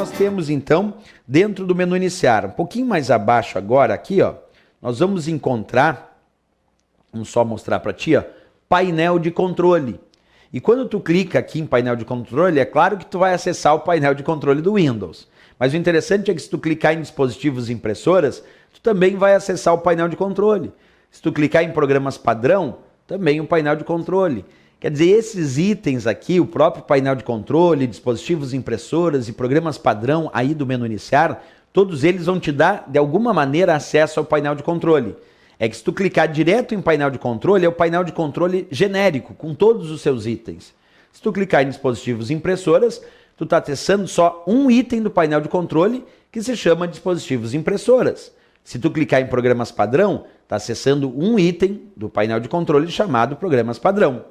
nós temos então dentro do menu iniciar. Um pouquinho mais abaixo agora, aqui, ó, nós vamos encontrar, vamos só mostrar para ti, ó, painel de controle. E quando tu clica aqui em painel de controle, é claro que tu vai acessar o painel de controle do Windows. Mas o interessante é que se tu clicar em dispositivos e impressoras, tu também vai acessar o painel de controle. Se tu clicar em programas padrão, também o painel de controle. Quer dizer, esses itens aqui, o próprio painel de controle, dispositivos, impressoras e programas padrão aí do menu iniciar, todos eles vão te dar, de alguma maneira, acesso ao painel de controle. É que se tu clicar direto em painel de controle, é o painel de controle genérico, com todos os seus itens. Se tu clicar em dispositivos e impressoras, tu está acessando só um item do painel de controle, que se chama dispositivos e impressoras. Se tu clicar em programas padrão, está acessando um item do painel de controle chamado programas padrão.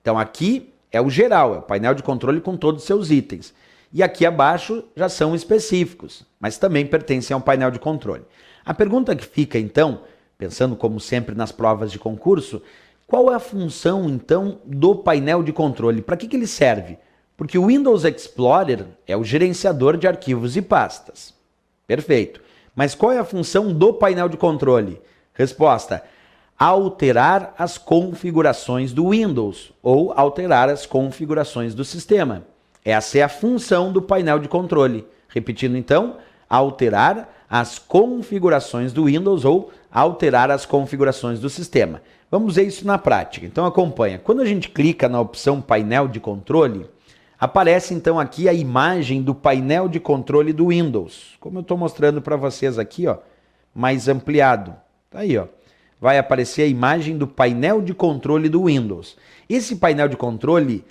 Então aqui é o geral, é o painel de controle com todos os seus itens. E aqui abaixo já são específicos, mas também pertencem ao painel de controle. A pergunta que fica então, pensando como sempre nas provas de concurso, qual é a função então do painel de controle? Para que ele serve? Porque o Windows Explorer é o gerenciador de arquivos e pastas. Perfeito. Mas qual é a função do painel de controle? Resposta: alterar as configurações do Windows ou alterar as configurações do sistema. Essa é a função do painel de controle. Repetindo então, alterar as configurações do Windows ou alterar as configurações do sistema. Vamos ver isso na prática. Então acompanha. Quando a gente clica na opção painel de controle, aparece então aqui a imagem do painel de controle do Windows. Como eu estou mostrando para vocês aqui, ó, mais ampliado. Tá aí, ó. Vai aparecer a imagem do painel de controle do Windows. Esse painel de controle,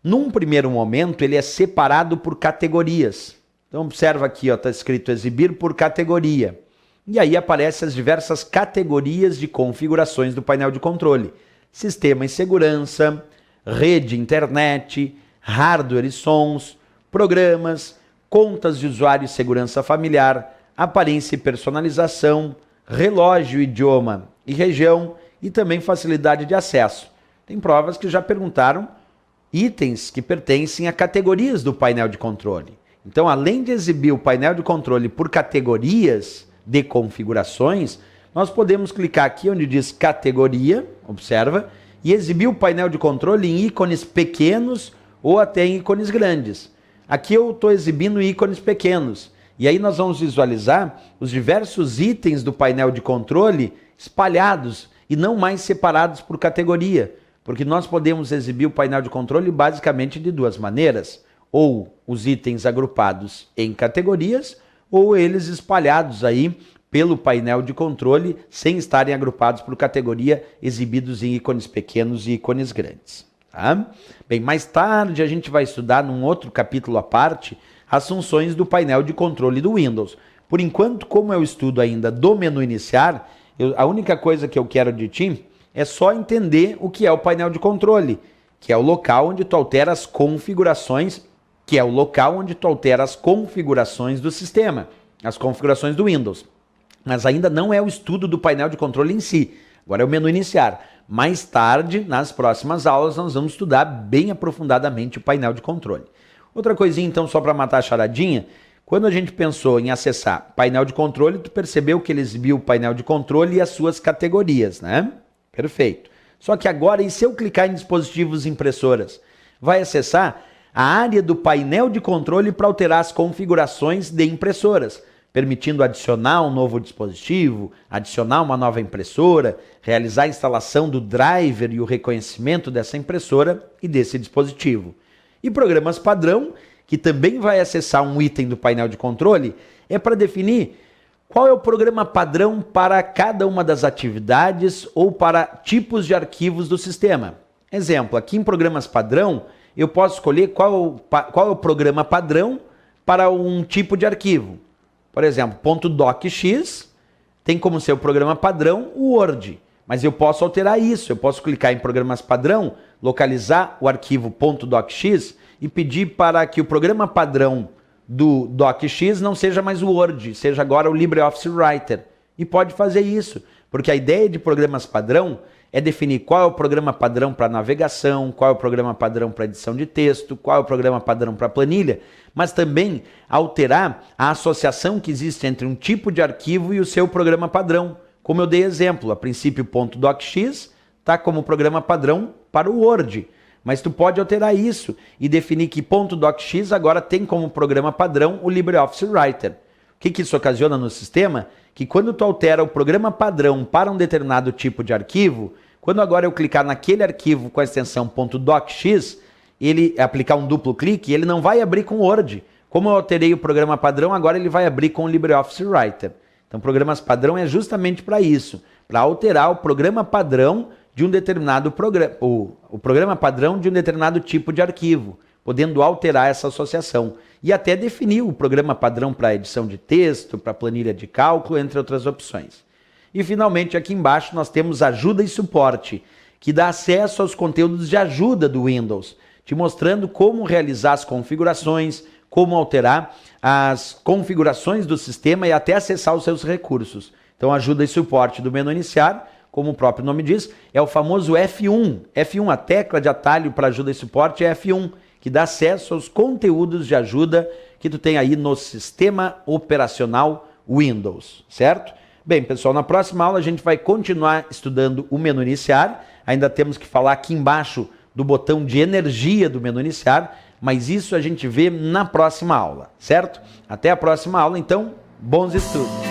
num primeiro momento, ele é separado por categorias. Então observa aqui, ó, está escrito exibir por categoria. E aí aparecem as diversas categorias de configurações do painel de controle. Sistema e segurança, rede e internet, hardware e sons, programas, contas de usuário e segurança familiar, aparência e personalização, relógio, idioma e região e também facilidade de acesso. Tem provas que já perguntaram itens que pertencem a categorias do painel de controle. Então, além de exibir o painel de controle por categorias de configurações, nós podemos clicar aqui onde diz categoria, observa, e exibir o painel de controle em ícones pequenos ou até em ícones grandes. Aqui eu estou exibindo ícones pequenos. E aí nós vamos visualizar os diversos itens do painel de controle espalhados e não mais separados por categoria, porque nós podemos exibir o painel de controle basicamente de duas maneiras, ou os itens agrupados em categorias, ou eles espalhados aí pelo painel de controle sem estarem agrupados por categoria, exibidos em ícones pequenos e ícones grandes. Tá? Bem, mais tarde a gente vai estudar num outro capítulo à parte as funções do painel de controle do Windows. Por enquanto, como eu estudo ainda do menu iniciar, a única coisa que eu quero de ti é só entender o que é o painel de controle, que é o local onde tu altera as configurações, do sistema, as configurações do Windows. Mas ainda não é o estudo do painel de controle em si. Agora é o menu iniciar. Mais tarde, nas próximas aulas, nós vamos estudar bem aprofundadamente o painel de controle. Outra coisinha, então, só para matar a charadinha, quando a gente pensou em acessar painel de controle, tu percebeu que ele exibiu o painel de controle e as suas categorias, né? Perfeito. Só que agora, e se eu clicar em dispositivos e impressoras? Vai acessar a área do painel de controle para alterar as configurações de impressoras, permitindo adicionar um novo dispositivo, adicionar uma nova impressora, realizar a instalação do driver e o reconhecimento dessa impressora e desse dispositivo. E programas padrão, que também vai acessar um item do painel de controle, é para definir qual é o programa padrão para cada uma das atividades ou para tipos de arquivos do sistema. Exemplo, aqui em programas padrão, eu posso escolher qual é o programa padrão para um tipo de arquivo. Por exemplo, .docx tem como seu programa padrão o Word, mas eu posso alterar isso, eu posso clicar em programas padrão, localizar o arquivo .docx e pedir para que o programa padrão do docx não seja mais o Word, seja agora o LibreOffice Writer. E pode fazer isso, porque a ideia de programas padrão é definir qual é o programa padrão para navegação, qual é o programa padrão para edição de texto, qual é o programa padrão para planilha, mas também alterar a associação que existe entre um tipo de arquivo e o seu programa padrão. Como eu dei exemplo, a princípio .docx está como programa padrão para o Word, mas tu pode alterar isso e definir que .docx agora tem como programa padrão o LibreOffice Writer. O que isso ocasiona no sistema? Que quando tu altera o programa padrão para um determinado tipo de arquivo, quando agora eu clicar naquele arquivo com a extensão .docx, ele aplicar um duplo clique, ele não vai abrir com o Word. Como eu alterei o programa padrão, agora ele vai abrir com o LibreOffice Writer. Então, programas padrão é justamente para isso, para alterar o programa padrão de um determinado programa, o programa padrão de um determinado tipo de arquivo, podendo alterar essa associação. E até definir o programa padrão para edição de texto, para planilha de cálculo, entre outras opções. E finalmente aqui embaixo nós temos ajuda e suporte, que dá acesso aos conteúdos de ajuda do Windows, te mostrando como realizar as configurações, como alterar as configurações do sistema e até acessar os seus recursos. Então ajuda e suporte do menu iniciar, como o próprio nome diz, é o famoso F1. F1, a tecla de atalho para ajuda e suporte é F1, que dá acesso aos conteúdos de ajuda que tu tem aí no sistema operacional Windows, certo? Bem, pessoal, na próxima aula a gente vai continuar estudando o menu iniciar. Ainda temos que falar aqui embaixo do botão de energia do menu iniciar, mas isso a gente vê na próxima aula, certo? Até a próxima aula, então, bons estudos!